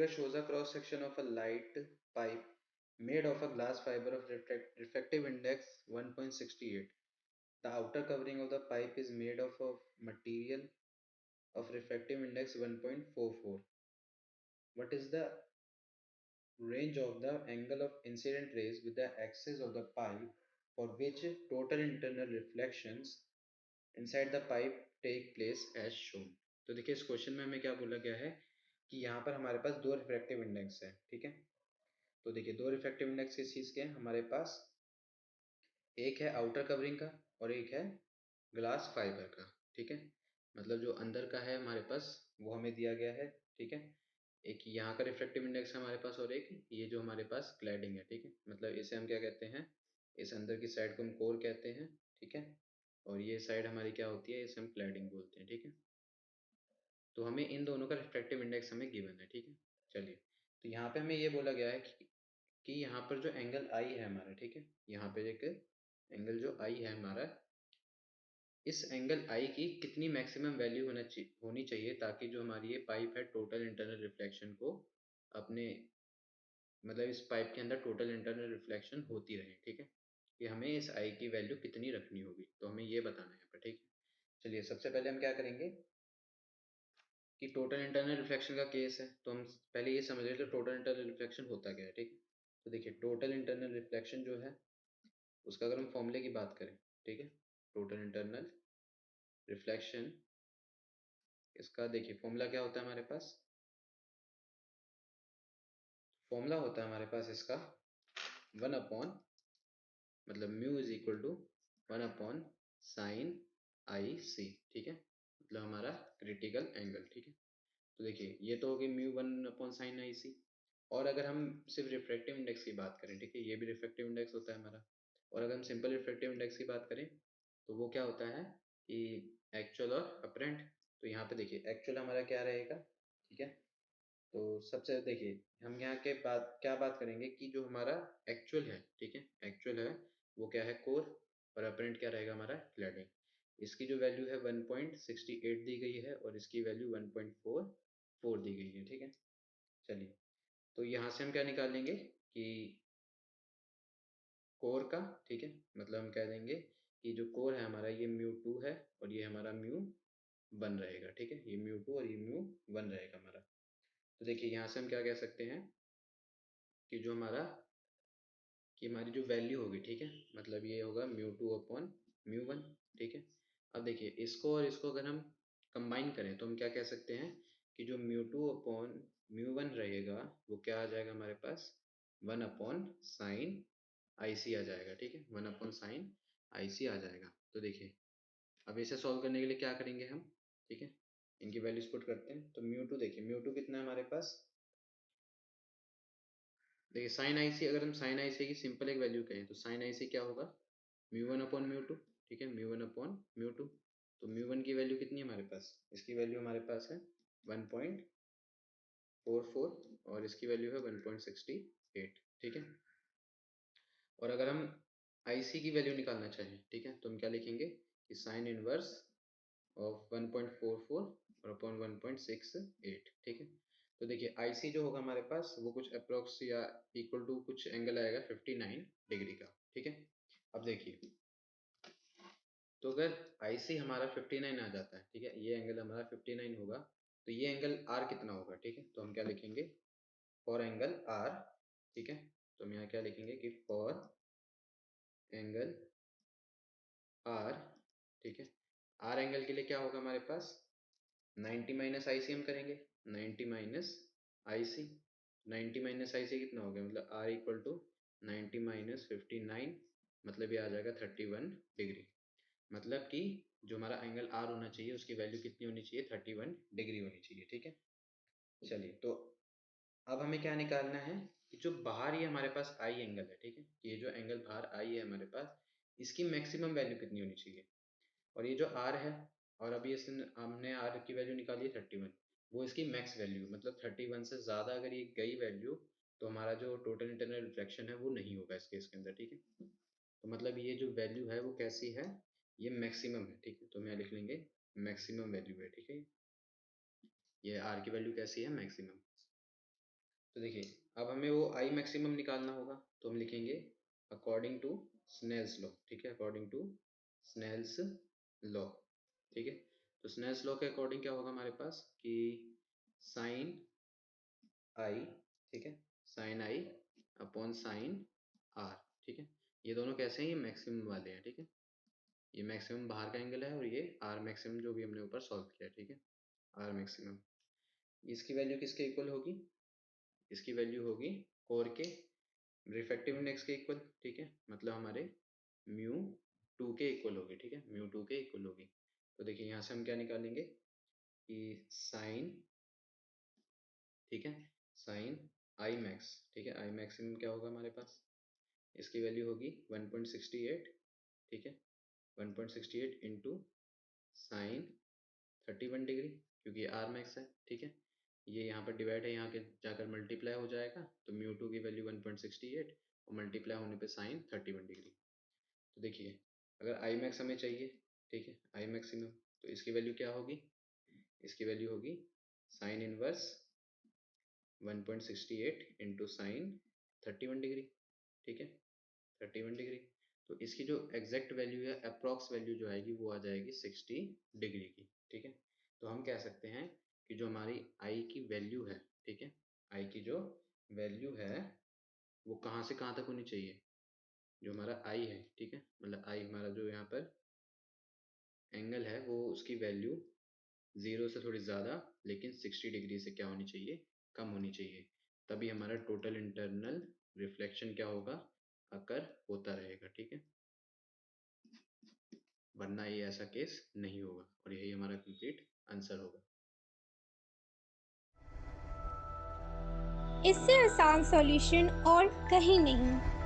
figure shows a cross section of a light pipe made of a glass fiber of refractive index 1.68. The outer covering of the pipe is made of material of refractive index 1.44. What is the range of the angle of incident rays with the axis of the pipe for which total internal reflections inside the pipe take place as shown? तो देखिए इस question में हमें क्या बोला गया है कि यहाँ पर हमारे पास दो रिफ्रैक्टिव इंडेक्स है, ठीक है। तो देखिए दो रिफ्रैक्टिव इंडेक्स किस चीज़ के हैं हमारे पास, एक है आउटर कवरिंग का और एक है ग्लास फाइबर का, ठीक है। मतलब जो अंदर का है हमारे पास वो हमें दिया गया है, ठीक है। एक यहाँ का रिफ्रैक्टिव इंडेक्स है हमारे पास और एक ये जो हमारे पास क्लैडिंग है, ठीक है। मतलब इसे हम क्या कहते हैं, इस अंदर की साइड को हम कोर कहते हैं, ठीक है। और ये साइड हमारी क्या होती है, इसे हम क्लैडिंग बोलते हैं, ठीक है। तो हमें इन दोनों का रिफ्रैक्टिव इंडेक्स हमें गिवन है, ठीक है। चलिए, तो यहाँ पे हमें ये बोला गया है कि यहाँ पर जो एंगल आई है हमारा, ठीक है, यहाँ पे एक एंगल जो आई है हमारा, इस एंगल आई की कितनी मैक्सिमम वैल्यू होनी चाहिए ताकि जो हमारी ये पाइप है टोटल इंटरनल रिफ्लेक्शन को अपने, मतलब इस पाइप के अंदर टोटल इंटरनल रिफ्लेक्शन होती रहे, ठीक है। कि हमें इस आई की वैल्यू कितनी रखनी होगी, तो हमें ये बताना है यहाँ पर, ठीक है। चलिए सबसे पहले हम क्या करेंगे कि टोटल इंटरनल रिफ्लेक्शन का केस है, तो हम पहले ये समझ लेते हैं टोटल इंटरनल रिफ्लेक्शन होता क्या है, ठीक है। तो देखिए टोटल इंटरनल रिफ्लेक्शन जो है उसका अगर हम फॉर्मूले की बात करें, ठीक है, टोटल इंटरनल रिफ्लेक्शन, इसका देखिए फॉर्मूला क्या होता है हमारे पास, फॉर्मूला होता है हमारे पास इसका 1 अपॉन, मतलब mu is equal to 1 upon sine i c, ठीक है। मतलब हमारा क्रिटिकल एंगल, ठीक है। तो देखिए ये तो हो गई म्यू 1 अपॉन साइन आई सी। और अगर हम सिर्फ रिफ्रैक्टिव इंडेक्स की बात करें, ठीक है, ये भी रिफ्रैक्टिव इंडेक्स होता है हमारा। और अगर हम सिंपल रिफ्रैक्टिव इंडेक्स की बात करें तो वो क्या होता है कि एक्चुअल और अपरेंट। तो यहाँ पे देखिए एक्चुअल हमारा क्या रहेगा, ठीक है। तो सबसे देखिए हम यहाँ के बात क्या बात करेंगे कि जो हमारा एक्चुअल है, ठीक है, एक्चुअल है वो क्या है, कोर। और अपरेंट क्या रहेगा हमारा, क्लैडिंग। इसकी जो वैल्यू है 1.68 दी गई है और इसकी वैल्यू 1.44 दी गई है, ठीक है। चलिए, तो यहाँ से हम क्या निकालेंगे कि कोर का, ठीक है, मतलब हम कह देंगे कि जो कोर है हमारा ये म्यू 2 है और ये हमारा म्यू 1 रहेगा, ठीक है। ये म्यू 2 और ये म्यू 1 रहेगा हमारा। तो देखिए यहाँ से हम क्या कह सकते हैं कि जो हमारा, कि हमारी जो वैल्यू होगी, ठीक है, मतलब ये होगा म्यू 2 अपॉन म्यू 1, ठीक है। अब देखिए इसको और इसको अगर हम कंबाइन करें तो हम क्या कह सकते हैं कि जो म्यू 2 अपॉन म्यू 1 रहेगा वो क्या आ जाएगा हमारे पास, 1 अपॉन साइन आई सी आ जाएगा, ठीक है। 1 अपॉन साइन आई सी आ जाएगा। तो देखिए अब इसे सॉल्व करने के लिए क्या करेंगे हम, ठीक है, इनकी वैल्यूज पुट करते हैं। तो म्यू 2 देखिए, म्यू 2 कितना है हमारे पास, देखिए साइन आई सी, अगर हम साइन आई सी की सिंपल एक वैल्यू कहें तो साइन आई सी क्या होगा, म्यू 1 अपॉन म्यू 2, ठीक है, म्यू 1 अपॉन म्यू 2। तो म्यू 1 की वैल्यू कितनी है हमारे पास, इसकी वैल्यू हमारे पास है 1.44 और इसकी वैल्यू है 1.68, ठीक है। और अगर हम आई सी की वैल्यू निकालना चाहें, ठीक है, तो हम क्या लिखेंगे कि साइन इनवर्स ऑफ 1.44 और अपॉन 1.68, ठीक है। तो देखिए आई सी जो होगा हमारे पास वो कुछ अप्रोक्स या इक्वल टू कुछ एंगल आएगा 59 डिग्री का, ठीक है। अब देखिए तो अगर आई सी हमारा 59 आ जाता है, ठीक है, ये एंगल हमारा 59 होगा, तो ये एंगल आर कितना होगा, ठीक है। तो हम क्या लिखेंगे, फॉर एंगल आर, ठीक है। तो हम यहाँ क्या लिखेंगे कि फॉर एंगल आर, ठीक है। आर एंगल के लिए क्या होगा हमारे पास, 90 माइनस आई सी हम करेंगे, 90 माइनस आई सी, 90 माइनस आई सी कितना हो गया, मतलब आर इक्वल टू 90 माइनस 59, मतलब ये आ जाएगा 31 डिग्री। मतलब कि जो हमारा एंगल आर होना चाहिए उसकी वैल्यू कितनी होनी चाहिए, 31 डिग्री होनी चाहिए, ठीक है। चलिए, तो अब हमें क्या निकालना है कि जो बाहर ये हमारे पास आई एंगल है, ठीक है, ये जो एंगल बाहर आई है हमारे पास, इसकी मैक्सिमम वैल्यू कितनी होनी चाहिए। और ये जो आर है, और अभी इसने हमने आर की वैल्यू निकाली है 31, वो इसकी मैक्स वैल्यू, मतलब 31 से ज़्यादा अगर ये गई वैल्यू तो हमारा जो टोटल इंटरनल रिफ्लेक्शन है वो नहीं होगा इस केस के अंदर, ठीक है। तो मतलब ये जो वैल्यू है वो कैसी है, ये मैक्सिमम है, ठीक है। तो हम यहाँ लिख लेंगे मैक्सिमम वैल्यू है, ठीक है। ये आर की वैल्यू कैसी है, मैक्सिमम। तो देखिए अब हमें वो आई मैक्सिमम निकालना होगा, तो हम लिखेंगे अकॉर्डिंग टू स्नेल्स लॉ। ठीक है, अकॉर्डिंग टू स्नेल्स लॉ। ठीक है, तो स्नेल्स लॉ के अकॉर्डिंग क्या होगा हमारे पास कि साइन आई, ठीक है, sine I upon sine R. ठीक है, ये दोनों कैसे हैं, ये मैक्सिमम वाले हैं। ठीक है, ये मैक्सिमम बाहर का एंगल है और ये आर मैक्सिमम जो भी हमने ऊपर सॉल्व किया है। ठीक है, आर मैक्सिमम, इसकी वैल्यू किसके इक्वल होगी, इसकी वैल्यू होगी कोर के रिफ्रैक्टिव इंडेक्स के इक्वल। ठीक है, मतलब हमारे म्यू टू के इक्वल होगी। ठीक है, म्यू टू के इक्वल होगी। तो देखिए यहाँ से हम क्या निकालेंगे कि साइन, ठीक है, साइन आई मैक्स, ठीक है, आई मैक्सिमम क्या होगा हमारे पास, इसकी वैल्यू होगी 1.68। ठीक है, 1.68 इंटू साइन 31 डिग्री, क्योंकि आर मैक्स है। ठीक है, ये यहाँ पर डिवाइड है, यहाँ के जाकर मल्टीप्लाई हो जाएगा, तो म्यू टू की वैल्यू 1.68 और मल्टीप्लाई होने पे साइन 31 डिग्री। तो देखिए अगर आई मैक्स हमें चाहिए, ठीक है, आई मैक्सिमम, तो इसकी वैल्यू क्या होगी, इसकी वैल्यू होगी sine inverse 1.68 into sine 31 degree. ठीक है, 31 डिग्री। तो इसकी जो एग्जैक्ट वैल्यू है, अप्रॉक्स वैल्यू जो आएगी वो आ जाएगी 60 डिग्री की। ठीक है, तो हम कह सकते हैं कि जो हमारी आई की वैल्यू है, ठीक है, आई की जो वैल्यू है वो कहाँ से कहाँ तक होनी चाहिए, जो हमारा आई है, ठीक है, मतलब आई हमारा जो यहाँ पर एंगल है वो उसकी वैल्यू 0 से थोड़ी ज़्यादा लेकिन 60 डिग्री से क्या होनी चाहिए, कम होनी चाहिए। तभी हमारा टोटल इंटरनल रिफ्लेक्शन क्या होगा, अकर होता रहेगा। ठीक है, वरना ये ऐसा केस नहीं होगा, और यही हमारा कंप्लीट आंसर होगा। इससे आसान सॉल्यूशन और कहीं नहीं।